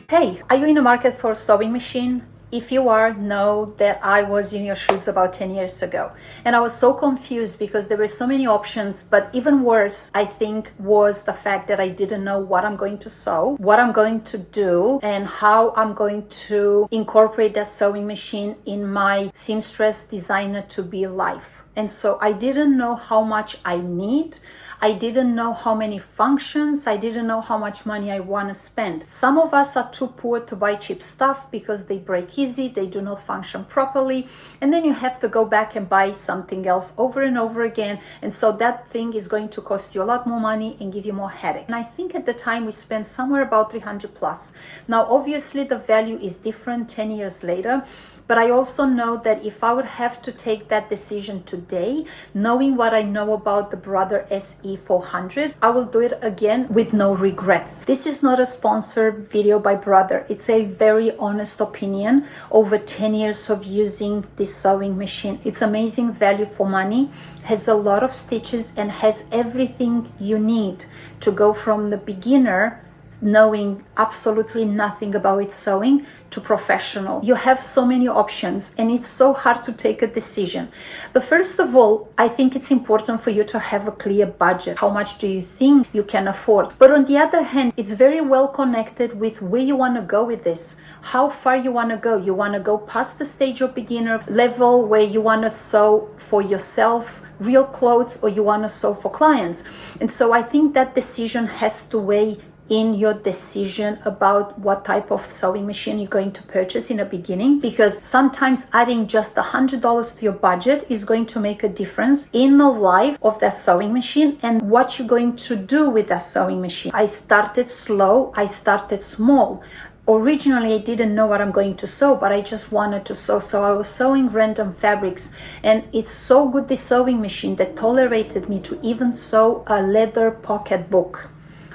Hey, are you in the market for a sewing machine? If you are, know that I was in your shoes about 10 years ago. And I was so confused because there were so many options, but even worse, I think, was the fact that I didn't know what I'm going to sew, what I'm going to do, and how I'm going to incorporate that sewing machine in my seamstress designer to be life. And so I didn't know how much I need. I didn't know how many functions. I didn't know how much money I want to spend. Some of us are too poor to buy cheap stuff because they break easy, they do not function properly, and then you have to go back and buy something else over and over again. And so that thing is going to cost you a lot more money and give you more headache. And I think at the time we spent somewhere about 300 plus. Now, obviously the value is different 10 years later. But I also know that if I would have to take that decision today, knowing what I know about the Brother SE400, I will do it again with no regrets. This is not a sponsored video by Brother. It's a very honest opinion over 10 years of using this sewing machine. It's amazing value for money, has a lot of stitches, and has everything you need to go from the beginner knowing absolutely nothing about its sewing to professional. You have so many options and it's so hard to take a decision. But first of all, I think it's important for you to have a clear budget. How much do you think you can afford? But on the other hand, it's very well connected with where you want to go with this. How far you want to go. You want to go past the stage of beginner level where you want to sew for yourself, real clothes, or you want to sew for clients. And so I think that decision has to weigh in your decision about what type of sewing machine you're going to purchase in the beginning, because sometimes adding just $100 to your budget is going to make a difference in the life of that sewing machine and what you're going to do with that sewing machine. I started slow, I started small. Originally, I didn't know what I'm going to sew, but I just wanted to sew. So I was sewing random fabrics, and it's so good, this sewing machine, that tolerated me to even sew a leather pocket book.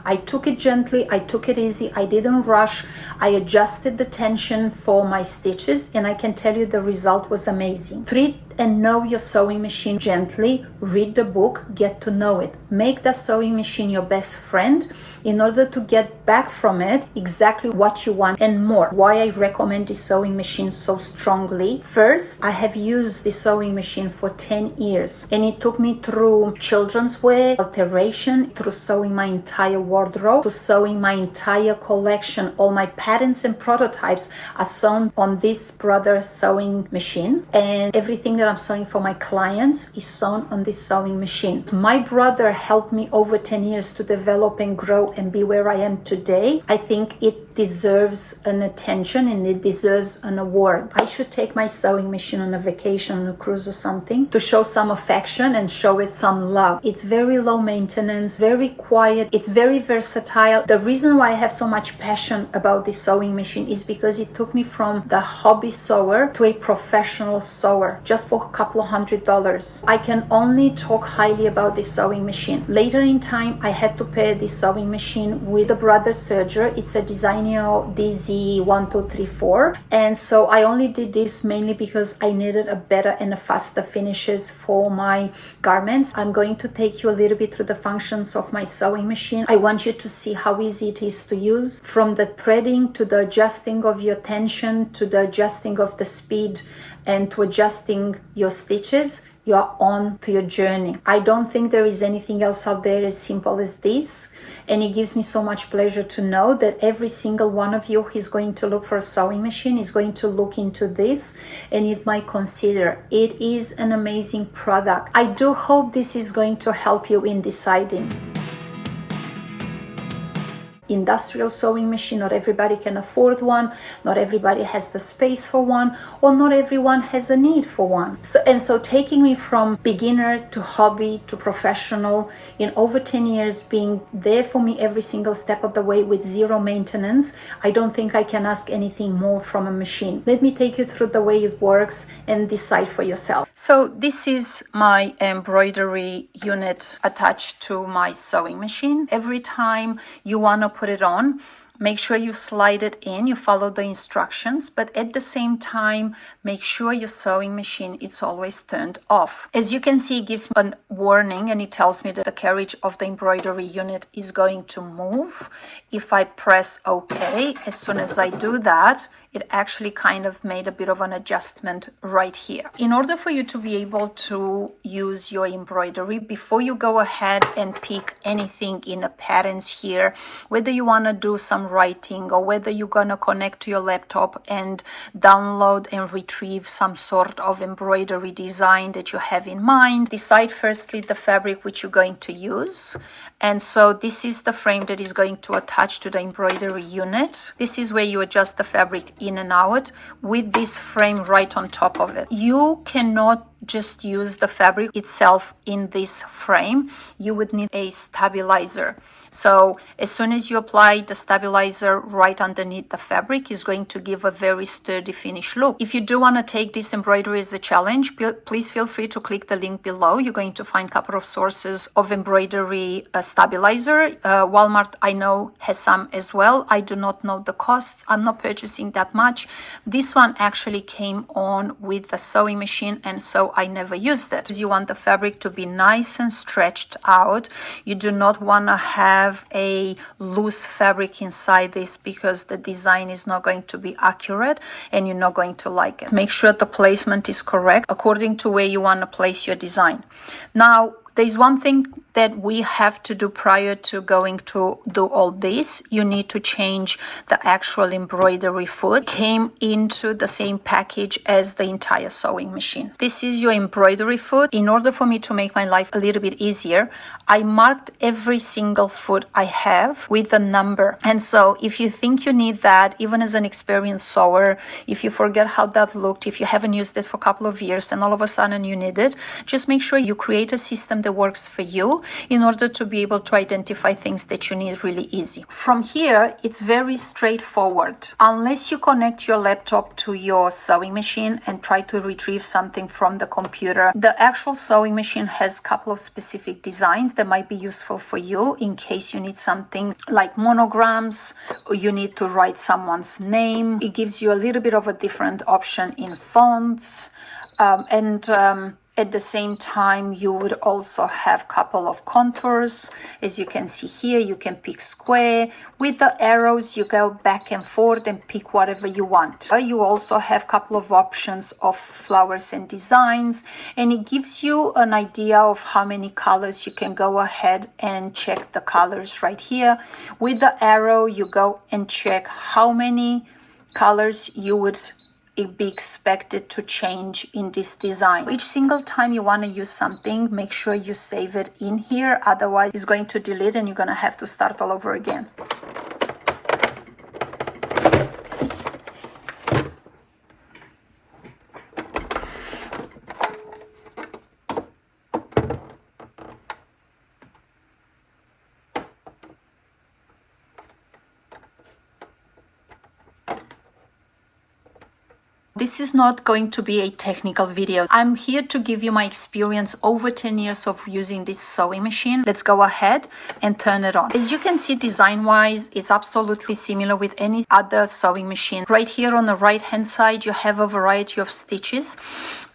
I took it gently, I took it easy, I didn't rush, I adjusted the tension for my stitches, and I can tell you the result was amazing. Treat and know your sewing machine gently, read the book, get to know it. Make that sewing machine your best friend in order to get back from it exactly what you want and more. Why I recommend this sewing machine so strongly. First, I have used this sewing machine for 10 years and it took me through children's wear, alteration, through sewing my entire wardrobe, to sewing my entire collection. All my patterns and prototypes are sewn on this Brother sewing machine, and everything that I'm sewing for my clients is sewn on this sewing machine. My brother helped me over 10 years to develop and grow and be where I am today. I think it deserves an attention and it deserves an award. I should take my sewing machine on a vacation, on a cruise or something, to show some affection and show it some love. It's very low maintenance, very quiet, it's very versatile. The reason why I have so much passion about this sewing machine is because it took me from the hobby sewer to a professional sewer just for a couple of $100. I can only talk highly about this sewing machine. Later in time, I had to pair this sewing machine with a Brother serger. It's a Designer DZ1234, and so I only did this mainly because I needed a better and a faster finishes for my garments. I'm going to take you a little bit through the functions of my sewing machine. I want you to see how easy it is to use, from the threading to the adjusting of your tension to the adjusting of the speed and to adjusting your stitches. You are on to your journey. I don't think there is anything else out there as simple as this. And it gives me so much pleasure to know that every single one of you who is going to look for a sewing machine is going to look into this and it might consider. It is an amazing product. I do hope this is going to help you in deciding. Industrial sewing machine, not everybody can afford one, not everybody has the space for one, or not everyone has a need for one. So taking me from beginner to hobby to professional in over 10 years, being there for me every single step of the way with zero maintenance, I don't think I can ask anything more from a machine. Let me take you through the way it works and decide for yourself. So this is my embroidery unit attached to my sewing machine. Every time you want to put it on, make sure you slide it in, you follow the instructions, but at the same time, make sure your sewing machine is always turned off. As you can see, it gives me a warning and it tells me that the carriage of the embroidery unit is going to move. If I press OK, as soon as I do that, it actually kind of made a bit of an adjustment right here. In order for you to be able to use your embroidery, before you go ahead and pick anything in the patterns here, whether you want to do some writing or whether you're going to connect to your laptop and download and retrieve some sort of embroidery design that you have in mind, decide firstly the fabric which you're going to use. And so this is the frame that is going to attach to the embroidery unit. This is where you adjust the fabric in and out with this frame right on top of it. You cannot just use the fabric itself in this frame. You would need a stabilizer. So as soon as you apply the stabilizer right underneath the fabric, is going to give a very sturdy finish look. If you do want to take this embroidery as a challenge, please feel free to click the link below. You're going to find a couple of sources of embroidery stabilizer. Walmart, I know, has some as well. I do not know the costs. I'm not purchasing that much. This one actually came on with the sewing machine, and so I never used it. You want the fabric to be nice and stretched out. You do not want to have a loose fabric inside this because the design is not going to be accurate and you're not going to like it. Make sure the placement is correct according to where you want to place your design. Now, there's one thing that we have to do prior to going to do all this. You need to change the actual embroidery foot. Came into the same package as the entire sewing machine. This is your embroidery foot. In order for me to make my life a little bit easier, I marked every single foot I have with a number. And so if you think you need that, even as an experienced sewer, if you forget how that looked, if you haven't used it for a couple of years and all of a sudden you need it, just make sure you create a system that works for you in order to be able to identify things that you need really easy. From here, it's very straightforward. Unless you connect your laptop to your sewing machine and try to retrieve something from the computer, the actual sewing machine has a couple of specific designs that might be useful for you in case you need something like monograms or you need to write someone's name. It gives you a little bit of a different option in fonts at the same time, you would also have a couple of contours. As you can see here, you can pick square. With the arrows, you go back and forth and pick whatever you want. You also have a couple of options of flowers and designs, and it gives you an idea of how many colors you can go ahead and check the colors right here. With the arrow, you go and check how many colors you would be expected to change in this design. Each single time you want to use something, make sure you save it in here, otherwise it's going to delete and you're going to have to start all over again. This is not going to be a technical video. I'm here to give you my experience over 10 years of using this sewing machine. Let's go ahead and turn it on. As you can see, design-wise, it's absolutely similar with any other sewing machine. Right here on the right-hand side, you have a variety of stitches.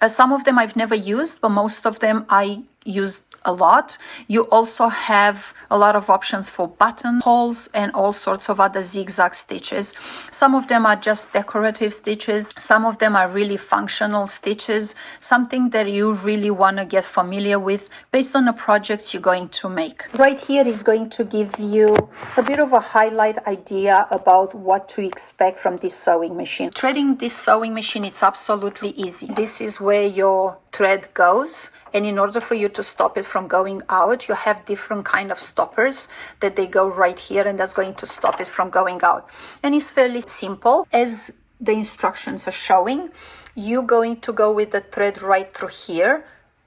Some of them I've never used, but most of them I used a lot. You also have a lot of options for buttonholes and all sorts of other zigzag stitches. Some of them are just decorative stitches. Some of them are really functional stitches, something that you really want to get familiar with based on the projects you're going to make. Right here is going to give you a bit of a highlight idea about what to expect from this sewing machine. Threading this sewing machine, it's absolutely easy. This is where your thread goes, and in order for you to stop it from going out, you have different kind of stoppers that they go right here, and that's going to stop it from going out. And it's fairly simple. As the instructions are showing, you're going to go with the thread right through here.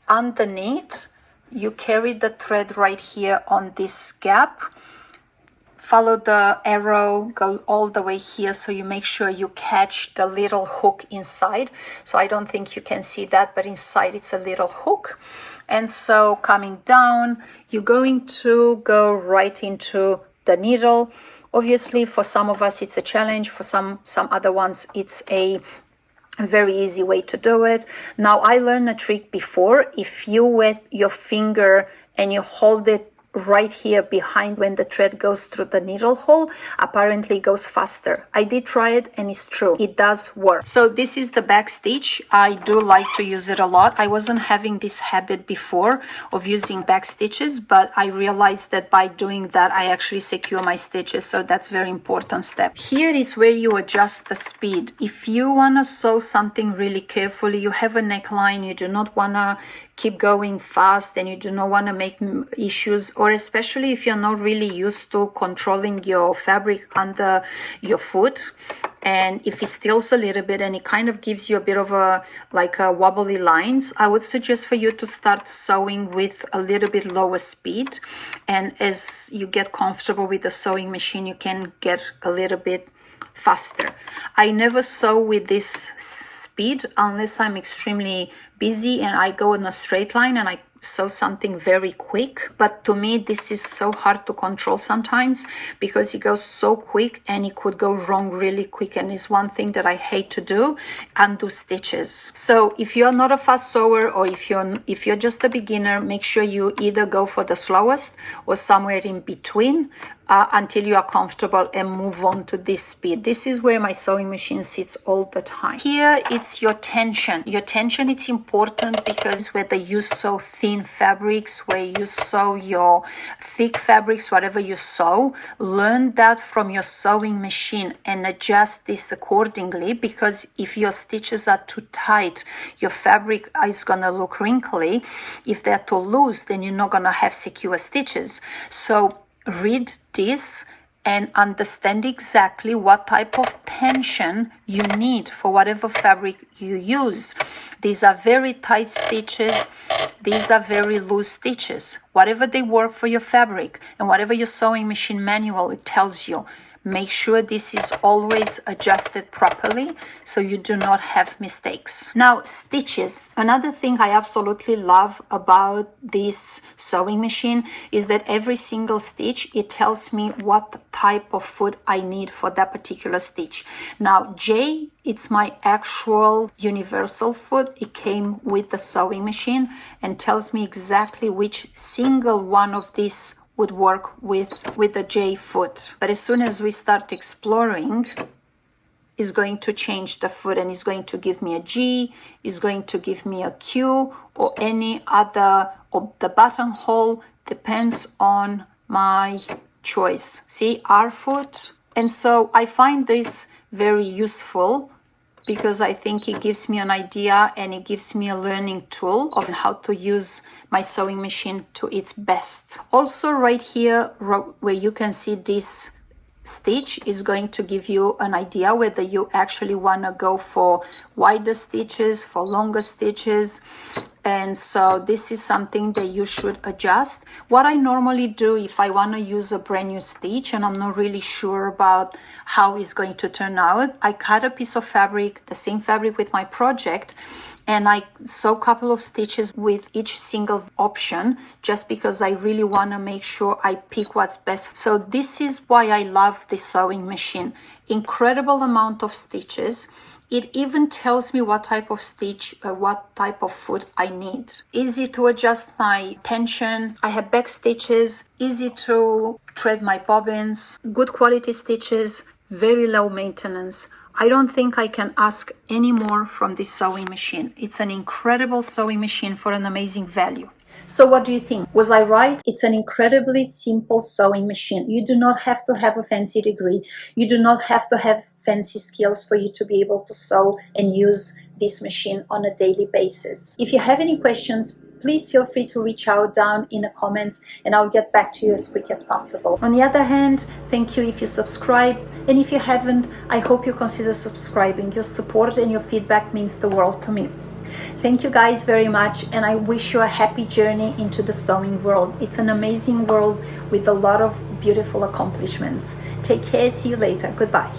Underneath, you carry the thread right here on this gap. Follow the arrow, go all the way here, so you make sure you catch the little hook inside. So I don't think you can see that, but inside it's a little hook. And so coming down, you're going to go right into the needle. Obviously, for some of us, it's a challenge. For some other ones, it's a very easy way to do it. Now, I learned a trick before. If you wet your finger and you hold it right here behind when the thread goes through the needle hole, apparently it goes faster. I did try it and it's true, it does work. So this is the back stitch. I do like to use it a lot. I wasn't having this habit before of using back stitches, but I realized that by doing that I actually secure my stitches, so that's very important step. Here is where you adjust the speed. If you want to sew something really carefully, you have a neckline, you do not want to keep going fast and you do not want to make issues, or especially if you're not really used to controlling your fabric under your foot, and if it stills a little bit and it kind of gives you a bit of a wobbly lines, I would suggest for you to start sewing with a little bit lower speed, and as you get comfortable with the sewing machine you can get a little bit faster. I never sew with this speed unless I'm extremely busy and I go in a straight line and I sew something very quick, but to me this is so hard to control sometimes because it goes so quick and it could go wrong really quick, and it's one thing that I hate to do, undo stitches. So if you're not a fast sewer, or if you're just a beginner, make sure you either go for the slowest or somewhere in between until you are comfortable and move on to this speed. This is where my sewing machine sits all the time. Here it's your tension. Your tension, it's important because whether you sew thin fabrics, where you sew your thick fabrics, whatever you sew, learn that from your sewing machine and adjust this accordingly, because if your stitches are too tight, your fabric is gonna look wrinkly. If they're too loose, then you're not gonna have secure stitches. So read this and understand exactly what type of tension you need for whatever fabric you use. These are very tight stitches, these are very loose stitches. Whatever they work for your fabric and whatever your sewing machine manual it tells you, make sure this is always adjusted properly so you do not have mistakes. Now, stitches. Another thing I absolutely love about this sewing machine is that every single stitch, it tells me what type of foot I need for that particular stitch. Now, J, it's my actual universal foot. It came with the sewing machine and tells me exactly which single one of these would work with the J foot. But as soon as we start exploring, is going to change the foot and is going to give me a G, is going to give me a Q, or any other, or the buttonhole, depends on my choice. See, R foot. And so I find this very useful because I think it gives me an idea and it gives me a learning tool of how to use my sewing machine to its best. Also right here where you can see this stitch is going to give you an idea whether you actually want to go for wider stitches, for longer stitches. And so this is something that you should adjust. What I normally do if I want to use a brand new stitch and I'm not really sure about how it's going to turn out, I cut a piece of fabric, the same fabric with my project, and I sew a couple of stitches with each single option just because I really want to make sure I pick what's best. So this is why I love the sewing machine. Incredible amount of stitches. It even tells me what type of stitch, what type of foot I need. Easy to adjust my tension. I have back stitches, easy to thread my bobbins, good quality stitches, very low maintenance. I don't think I can ask any more from this sewing machine. It's an incredible sewing machine for an amazing value. So what do you think? Was I right? It's an incredibly simple sewing machine. You do not have to have a fancy degree. You do not have to have fancy skills for you to be able to sew and use this machine on a daily basis. If you have any questions, please feel free to reach out down in the comments and I'll get back to you as quick as possible. On the other hand, thank you if you subscribe, and if you haven't, I hope you consider subscribing. Your support and your feedback means the world to me. Thank you guys very much, and I wish you a happy journey into the sewing world. It's an amazing world with a lot of beautiful accomplishments. Take care, see you later. Goodbye.